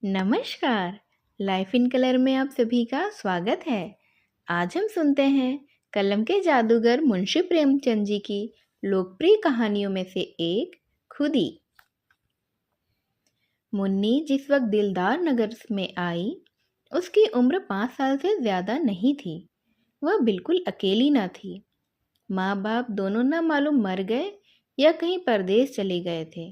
नमस्कार। Life in colour में आप सभी का स्वागत है। आज हम सुनते हैं कलम के जादूगर मुंशी प्रेमचंद जी की लोकप्रिय कहानियों में से एक, खुदी। मुन्नी जिस वक्त दिलदार नगर में आई, उसकी उम्र 5 साल से ज्यादा नहीं थी। वह बिल्कुल अकेली न थी। माँ बाप दोनों न मालूम मर गए या कहीं परदेश चले गए थे।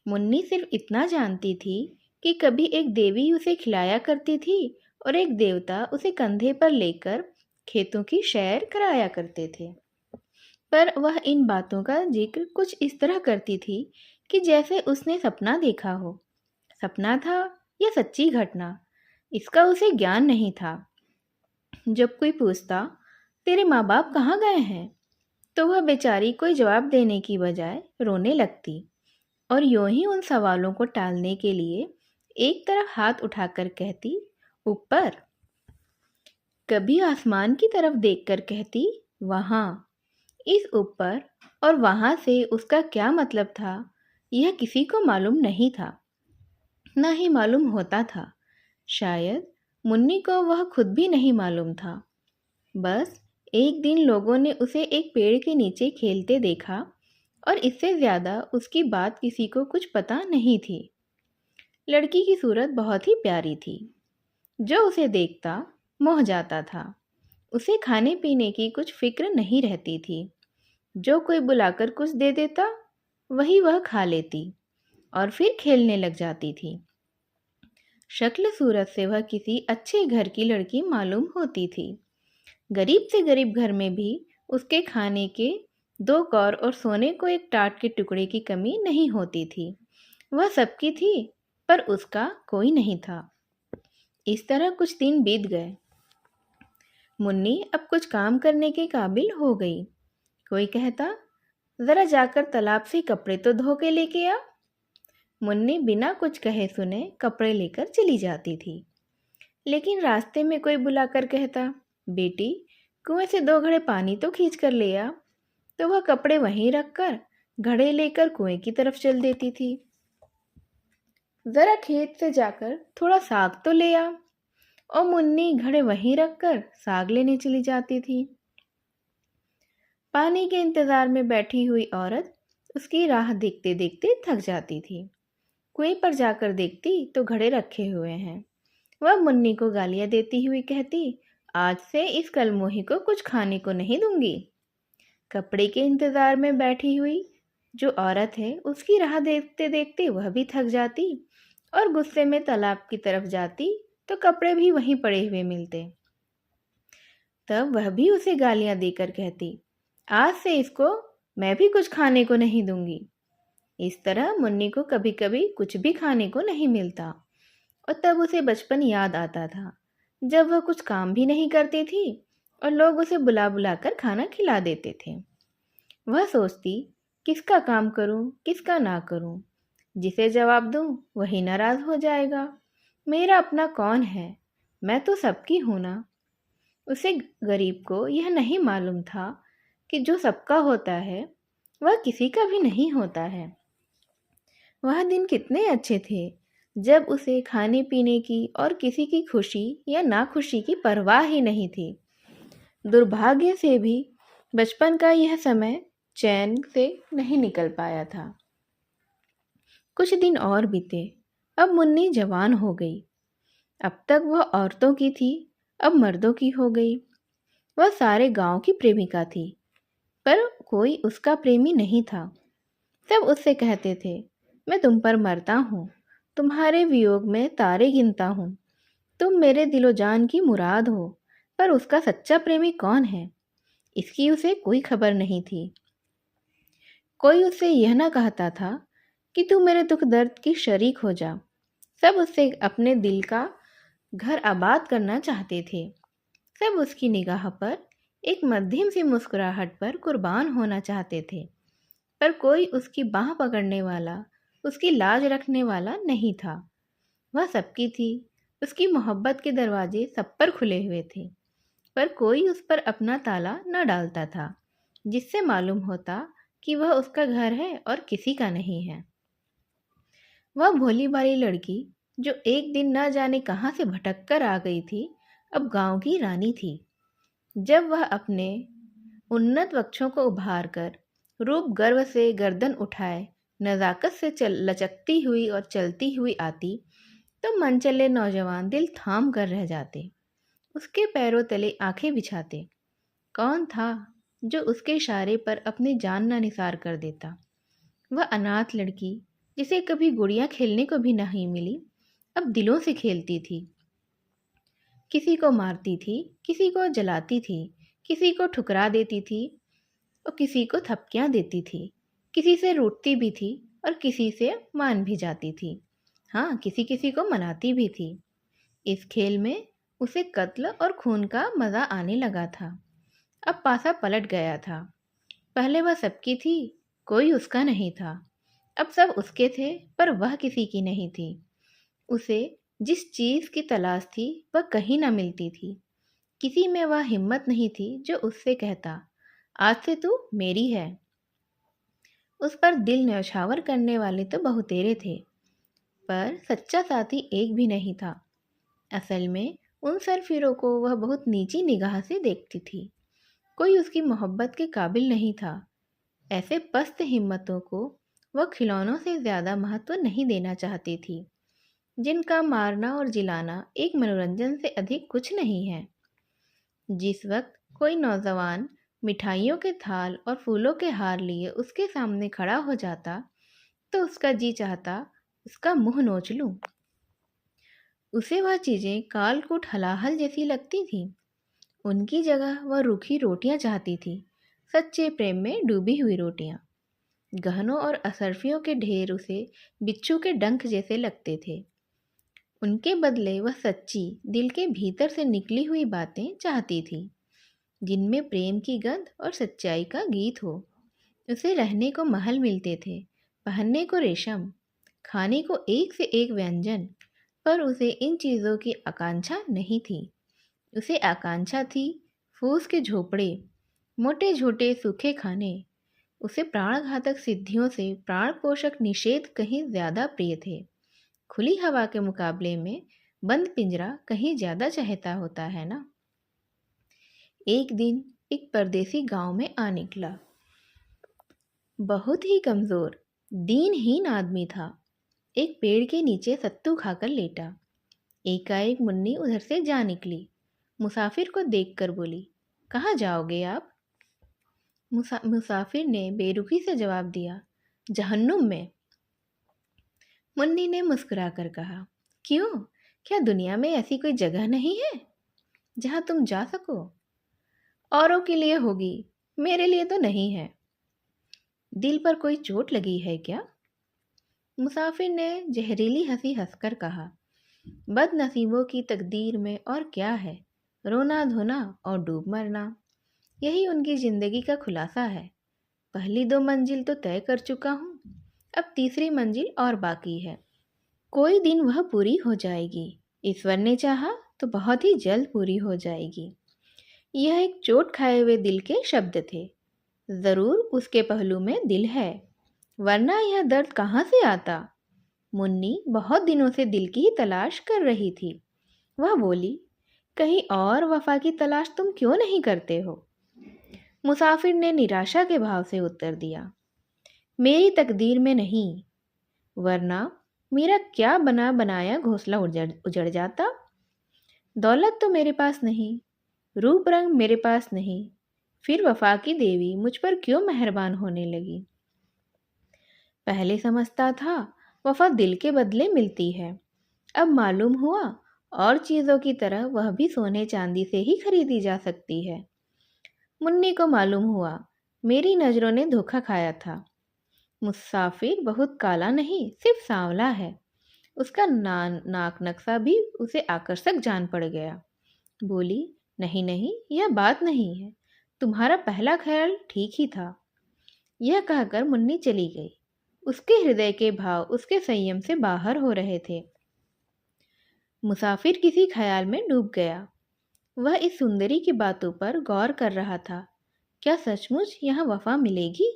मुन्नी सिर्फ इतना जानती थी कि कभी एक देवी उसे खिलाया करती थी और एक देवता उसे कंधे पर लेकर खेतों की सैर कराया करते थे। पर वह इन बातों का जिक्र कुछ इस तरह करती थी कि जैसे उसने सपना देखा हो। सपना था या सच्ची घटना, इसका उसे ज्ञान नहीं था। जब कोई पूछता, तेरे माँ बाप कहाँ गए हैं, तो वह बेचारी कोई जवाब देने की बजाय रोने लगती और यूं ही उन सवालों को टालने के लिए एक तरफ हाथ उठाकर कहती, ऊपर। कभी आसमान की तरफ देखकर कहती, वहां। इस ऊपर और वहां से उसका क्या मतलब था, यह किसी को मालूम नहीं था, न ही मालूम होता था। शायद मुन्नी को वह खुद भी नहीं मालूम था। बस एक दिन लोगों ने उसे एक पेड़ के नीचे खेलते देखा और इससे ज्यादा उसकी बात किसी को कुछ पता नहीं थी। लड़की की सूरत बहुत ही प्यारी थी। जो उसे देखता मोह जाता था। उसे खाने पीने की कुछ फिक्र नहीं रहती थी। जो कोई बुलाकर कुछ दे देता, वही वह खा लेती और फिर खेलने लग जाती थी। शक्ल सूरत से वह किसी अच्छे घर की लड़की मालूम होती थी। गरीब से गरीब घर में भी उसके खाने के 2 कौर और सोने को एक टाट के टुकड़े की कमी नहीं होती थी। वह सबकी थी, पर उसका कोई नहीं था। इस तरह कुछ दिन बीत गए। मुन्नी अब कुछ काम करने के काबिल हो गई। कोई कहता, जरा जाकर तालाब से कपड़े तो धो के लेके आ। मुन्नी बिना कुछ कहे सुने कपड़े लेकर चली जाती थी। लेकिन रास्ते में कोई बुलाकर कहता, बेटी कुएं से 2 घड़े पानी तो खींच कर ले आ। तो वह कपड़े वहीं रखकर घड़े लेकर कुएं की तरफ चल देती थी। जरा खेत से जाकर थोड़ा साग तो ले आ। और मुन्नी घड़े वहीं रखकर साग लेने चली जाती थी। पानी के इंतजार में बैठी हुई औरत उसकी राह देखते देखते थक जाती थी। कुएं पर जाकर देखती तो घड़े रखे हुए हैं। वह मुन्नी को गालियां देती हुई कहती, आज से इस कलमोही को कुछ खाने को नहीं दूंगी। कपड़े के इंतजार में बैठी हुई जो औरत है, उसकी राह देखते देखते वह भी थक जाती और गुस्से में तालाब की तरफ जाती तो कपड़े भी वहीं पड़े हुए मिलते। तब वह भी उसे गालियां देकर कहती, आज से इसको मैं भी कुछ खाने को नहीं दूंगी। इस तरह मुन्नी को कभी कभी कुछ भी खाने को नहीं मिलता और तब उसे बचपन याद आता था, जब वह कुछ काम भी नहीं करती थी और लोग उसे बुला बुलाकर खाना खिला देते थे। वह सोचती, किसका काम करूं, किसका ना करूं। जिसे जवाब दूं वही नाराज हो जाएगा। मेरा अपना कौन है, मैं तो सबकी हूं ना। उसे गरीब को यह नहीं मालूम था कि जो सबका होता है वह किसी का भी नहीं होता है। वह दिन कितने अच्छे थे जब उसे खाने पीने की और किसी की खुशी या नाखुशी की परवाह ही नहीं थी। दुर्भाग्य से भी बचपन का यह समय चैन से नहीं निकल पाया था। कुछ दिन और बीते। अब मुन्नी जवान हो गई। अब तक वह औरतों की थी, अब मर्दों की हो गई। वह सारे गांव की प्रेमिका थी, पर कोई उसका प्रेमी नहीं था। सब उससे कहते थे, मैं तुम पर मरता हूँ, तुम्हारे वियोग में तारे गिनता हूँ, तुम मेरे दिलो जान की मुराद हो। पर उसका सच्चा प्रेमी कौन है, इसकी उसे कोई खबर नहीं थी। कोई उससे यह ना कहता था कि तू मेरे दुख दर्द की शरीक हो जा। सब उससे अपने दिल का घर आबाद करना चाहते थे। सब उसकी निगाह पर एक मध्यम सी मुस्कुराहट पर कुर्बान होना चाहते थे। पर कोई उसकी बाह पकड़ने वाला, उसकी लाज रखने वाला नहीं था। वह सबकी थी। उसकी मोहब्बत के दरवाजे सब पर खुले हुए थे, पर कोई उस पर अपना ताला न डालता था, जिससे मालूम होता कि वह उसका घर है और किसी का नहीं है। वह भोली भाली लड़की जो एक दिन न जाने कहाँ से भटक कर आ गई थी, अब गांव की रानी थी। जब वह अपने उन्नत वक्षों को उभार कर रूप गर्व से गर्दन उठाए नज़ाकत से लचकती हुई और चलती हुई आती, तो मनचले नौजवान दिल थाम कर रह जाते, उसके पैरों तले आंखें बिछाते। कौन था जो उसके इशारे पर अपनी जान न निसार कर देता? वह अनाथ लड़की, जिसे कभी गुड़िया खेलने को भी नहीं मिली, अब दिलों से खेलती थी। किसी को मारती थी, किसी को जलाती थी, किसी को ठुकरा देती थी और किसी को थपकियां देती थी, किसी से रूठती भी थी और किसी से मान भी जाती थी। हाँ, किसी किसी को मनाती भी थी। इस खेल में उसे कत्ल और खून का मज़ा आने लगा था। अब पासा पलट गया था। पहले वह सबकी थी, कोई उसका नहीं था। अब सब उसके थे, पर वह किसी की नहीं थी। उसे जिस चीज़ की तलाश थी वह कहीं न मिलती थी। किसी में वह हिम्मत नहीं थी जो उससे कहता, आज से तू मेरी है। उस पर दिल न्यौछावर करने वाले तो बहुतेरे थे, पर सच्चा साथी एक भी नहीं था। असल में उन सरफिरों को वह बहुत नीची निगाह से देखती थी। कोई उसकी मोहब्बत के काबिल नहीं था। ऐसे पस्त हिम्मतों को वह खिलौनों से ज़्यादा महत्व नहीं देना चाहती थी, जिनका मारना और जिलाना एक मनोरंजन से अधिक कुछ नहीं है। जिस वक्त कोई नौजवान मिठाइयों के थाल और फूलों के हार लिए उसके सामने खड़ा हो जाता, तो उसका जी चाहता उसका मुंह नोच लूं। उसे वह चीज़ें कालकूट हलाहल जैसी लगती थीं। उनकी जगह वह रूखी रोटियां चाहती थी, सच्चे प्रेम में डूबी हुई रोटियां। गहनों और असरफियों के ढेर उसे बिच्छू के डंक जैसे लगते थे। उनके बदले वह सच्ची, दिल के भीतर से निकली हुई बातें चाहती थी, जिनमें प्रेम की गंध और सच्चाई का गीत हो। उसे रहने को महल मिलते थे, पहनने को रेशम, खाने को एक से एक व्यंजन, पर उसे इन चीज़ों की आकांक्षा नहीं थी। उसे आकांक्षा थी फूस के झोपड़े, मोटे झोटे सूखे खाने। उसे प्राणघातक सिद्धियों से प्राण पोषक निषेध कहीं ज्यादा प्रिय थे। खुली हवा के मुकाबले में बंद पिंजरा कहीं ज्यादा चहेता होता है ना। एक दिन एक परदेसी गांव में आ निकला। बहुत ही कमजोर, दीनहीन आदमी था। एक पेड़ के नीचे सत्तू खाकर लेटा। एकाएक मुन्नी उधर से जा निकली। मुसाफिर को देखकर बोली, कहाँ जाओगे आप? मुसाफिर ने बेरुखी से जवाब दिया, जहन्नुम में। मुन्नी ने मुस्कुराकर कहा, क्यों? क्या दुनिया में ऐसी कोई जगह नहीं है जहां तुम जा सको? औरों के लिए होगी, मेरे लिए तो नहीं है। दिल पर कोई चोट लगी है क्या? मुसाफिर ने जहरीली हंसी हंसकर कहा, बदनसीबों की तकदीर में और क्या है, रोना धोना और डूब मरना। यही उनकी जिंदगी का खुलासा है। पहली दो मंजिल तो तय कर चुका हूँ, अब तीसरी मंजिल और बाकी है। कोई दिन वह पूरी हो जाएगी। ईश्वर ने चाहा तो बहुत ही जल्द पूरी हो जाएगी। यह एक चोट खाए हुए दिल के शब्द थे। जरूर उसके पहलू में दिल है, वरना यह दर्द कहाँ से आता? मुन्नी बहुत दिनों से दिल की ही तलाश कर रही थी। वह बोली, कहीं और वफा की तलाश तुम क्यों नहीं करते हो? मुसाफिर ने निराशा के भाव से उत्तर दिया, मेरी तकदीर में नहीं, वरना मेरा क्या बना बनाया घोंसला उजड़ जाता। दौलत तो मेरे पास नहीं, रूप रंग मेरे पास नहीं, फिर वफा की देवी मुझ पर क्यों मेहरबान होने लगी? पहले समझता था वफा दिल के बदले मिलती है, अब मालूम हुआ और चीज़ों की तरह वह भी सोने चांदी से ही खरीदी जा सकती है। मुन्नी को मालूम हुआ मेरी नज़रों ने धोखा खाया था। मुसाफिर बहुत काला नहीं, सिर्फ सांवला है। उसका नाक नक्शा भी उसे आकर्षक जान पड़ गया। बोली, नहीं नहीं, यह बात नहीं है, तुम्हारा पहला ख्याल ठीक ही था। यह कहकर मुन्नी चली गई। उसके हृदय के भाव उसके संयम से बाहर हो रहे थे। मुसाफिर किसी ख्याल में डूब गया। वह इस सुंदरी की बातों पर गौर कर रहा था। क्या सचमुच यहाँ वफा मिलेगी?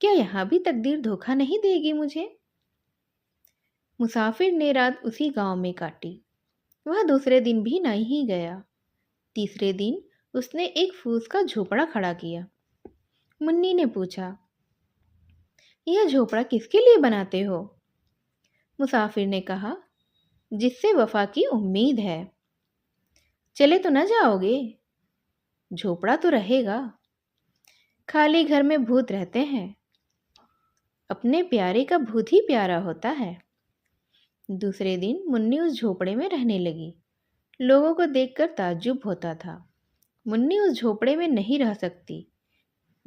क्या यहाँ भी तकदीर धोखा नहीं देगी मुझे? मुसाफिर ने रात उसी गांव में काटी। वह दूसरे दिन भी नहीं गया। तीसरे दिन उसने एक फूस का झोपड़ा खड़ा किया। मुन्नी ने पूछा, यह झोपड़ा किसके लिए बनाते हो? मुसाफिर ने कहा, जिससे वफा की उम्मीद है। चले तो न जाओगे? झोपड़ा तो रहेगा। खाली घर में भूत रहते हैं। अपने प्यारे का भूत ही प्यारा होता है। दूसरे दिन मुन्नी उस झोपड़े में रहने लगी। लोगों को देखकर ताज्जुब होता था। मुन्नी उस झोपड़े में नहीं रह सकती।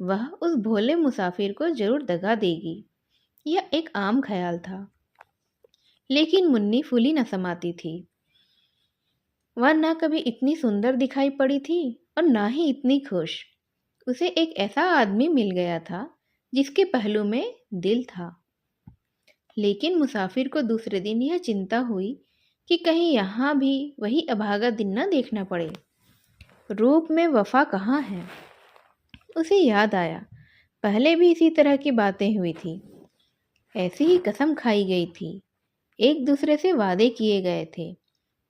वह उस भोले मुसाफिर को जरूर दगा देगी। यह एक आम ख्याल था। लेकिन मुन्नी फूली न समाती थी। वह न कभी इतनी सुंदर दिखाई पड़ी थी और न ही इतनी खुश। उसे एक ऐसा आदमी मिल गया था जिसके पहलू में दिल था। लेकिन मुसाफिर को दूसरे दिन यह चिंता हुई कि कहीं यहाँ भी वही अभागा दिन न देखना पड़े। रूप में वफा कहाँ है? उसे याद आया, पहले भी इसी तरह की बातें हुई थी। ऐसी ही कसम खाई गई थी। एक दूसरे से वादे किए गए थे,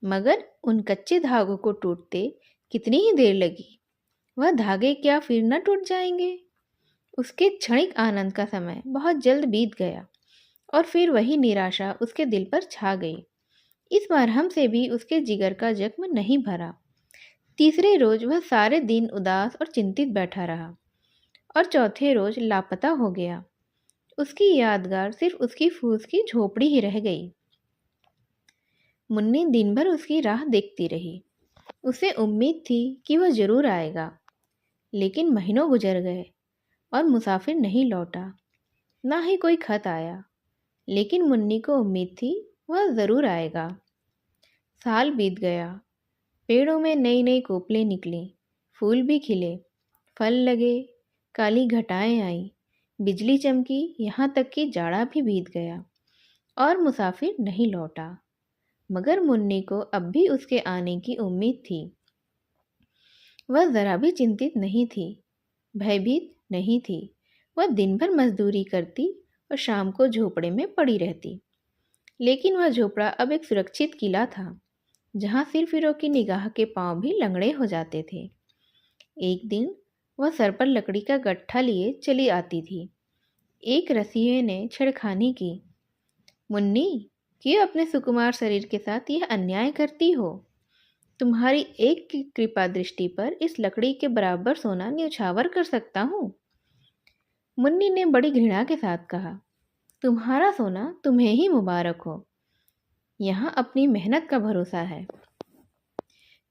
मगर उन कच्चे धागों को टूटते कितनी ही देर लगी। वह धागे क्या फिर न टूट जाएंगे? उसके क्षणिक आनंद का समय बहुत जल्द बीत गया और फिर वही निराशा उसके दिल पर छा गई। इस बार हमसे भी उसके जिगर का जख्म नहीं भरा। तीसरे रोज वह सारे दिन उदास और चिंतित बैठा रहा और चौथे रोज लापता हो गया। उसकी यादगार सिर्फ उसकी फूस की झोपड़ी ही रह गई। मुन्नी दिन भर उसकी राह देखती रही। उसे उम्मीद थी कि वह जरूर आएगा। लेकिन महीनों गुजर गए और मुसाफिर नहीं लौटा। ना ही कोई खत आया। लेकिन मुन्नी को उम्मीद थी वह ज़रूर आएगा। साल बीत गया। पेड़ों में नई नई कोपलें निकली, फूल भी खिले, फल लगे, काली घटाएं आईं, बिजली चमकी, यहाँ तक कि जाड़ा भी बीत गया और मुसाफिर नहीं लौटा। मगर मुन्नी को अब भी उसके आने की उम्मीद थी। वह ज़रा भी चिंतित नहीं थी, भयभीत नहीं थी। वह दिन भर मजदूरी करती और शाम को झोपड़े में पड़ी रहती। लेकिन वह झोपड़ा अब एक सुरक्षित किला था, जहाँ सिरफिरों की निगाह के पांव भी लंगड़े हो जाते थे। एक दिन वह सर पर लकड़ी का गट्ठा लिए चली आती थी। एक रसीहे ने छेड़खानी की। मुन्नी, क्यों अपने सुकुमार शरीर के साथ यह अन्याय करती हो? तुम्हारी एक की कृपा दृष्टि पर इस लकड़ी के बराबर सोना न्यौछावर कर सकता हूँ। मुन्नी ने बड़ी घृणा के साथ कहा, तुम्हारा सोना तुम्हें ही मुबारक हो। यहाँ अपनी मेहनत का भरोसा है।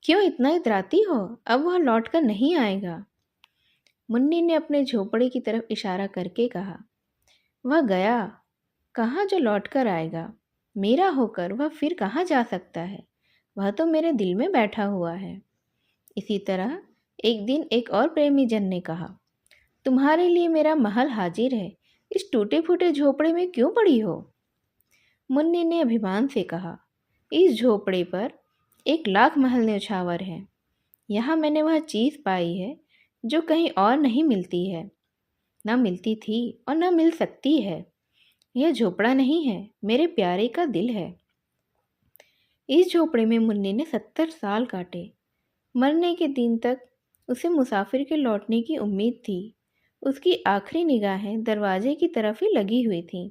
क्यों इतना इतराती हो? अब वह लौट कर नहीं आएगा। मुन्नी ने अपने झोपड़े की तरफ इशारा करके कहा, वह गया कहाँ जो लौट कर आएगा? मेरा होकर वह फिर कहाँ जा सकता है? वह तो मेरे दिल में बैठा हुआ है। इसी तरह एक दिन एक और प्रेमी जन ने कहा, तुम्हारे लिए मेरा महल हाजिर है, इस टूटे फूटे झोपड़े में क्यों पड़ी हो? मुन्नी ने अभिमान से कहा, इस झोपड़े पर 1,00,000 महल न्यौछावर हैं। यहाँ मैंने वह चीज़ पाई है जो कहीं और नहीं मिलती है, न मिलती थी और न मिल सकती है। यह झोपड़ा नहीं है, मेरे प्यारे का दिल है। इस झोपड़े में मुन्नी ने 70 साल काटे। मरने के दिन तक उसे मुसाफिर के लौटने की उम्मीद थी। उसकी आखिरी निगाहें दरवाजे की तरफ ही लगी हुई थीं।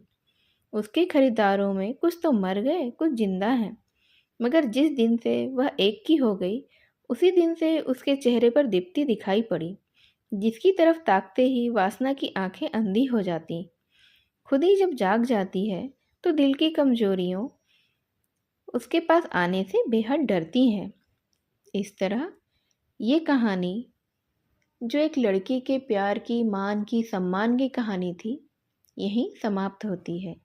उसके खरीदारों में कुछ तो मर गए, कुछ जिंदा हैं। मगर जिस दिन से वह एक की हो गई, उसी दिन से उसके चेहरे पर दीप्ति दिखाई पड़ी, जिसकी तरफ ताकते ही वासना की आंखें अंधी हो जाती। खुद ही जब जाग जाती है तो दिल की कमजोरियों उसके पास आने से बेहद डरती हैं। इस तरह ये कहानी, जो एक लड़की के प्यार की, मान की, सम्मान की कहानी थी, यहीं समाप्त होती है।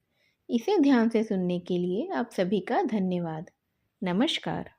इसे ध्यान से सुनने के लिए आप सभी का धन्यवाद। नमस्कार।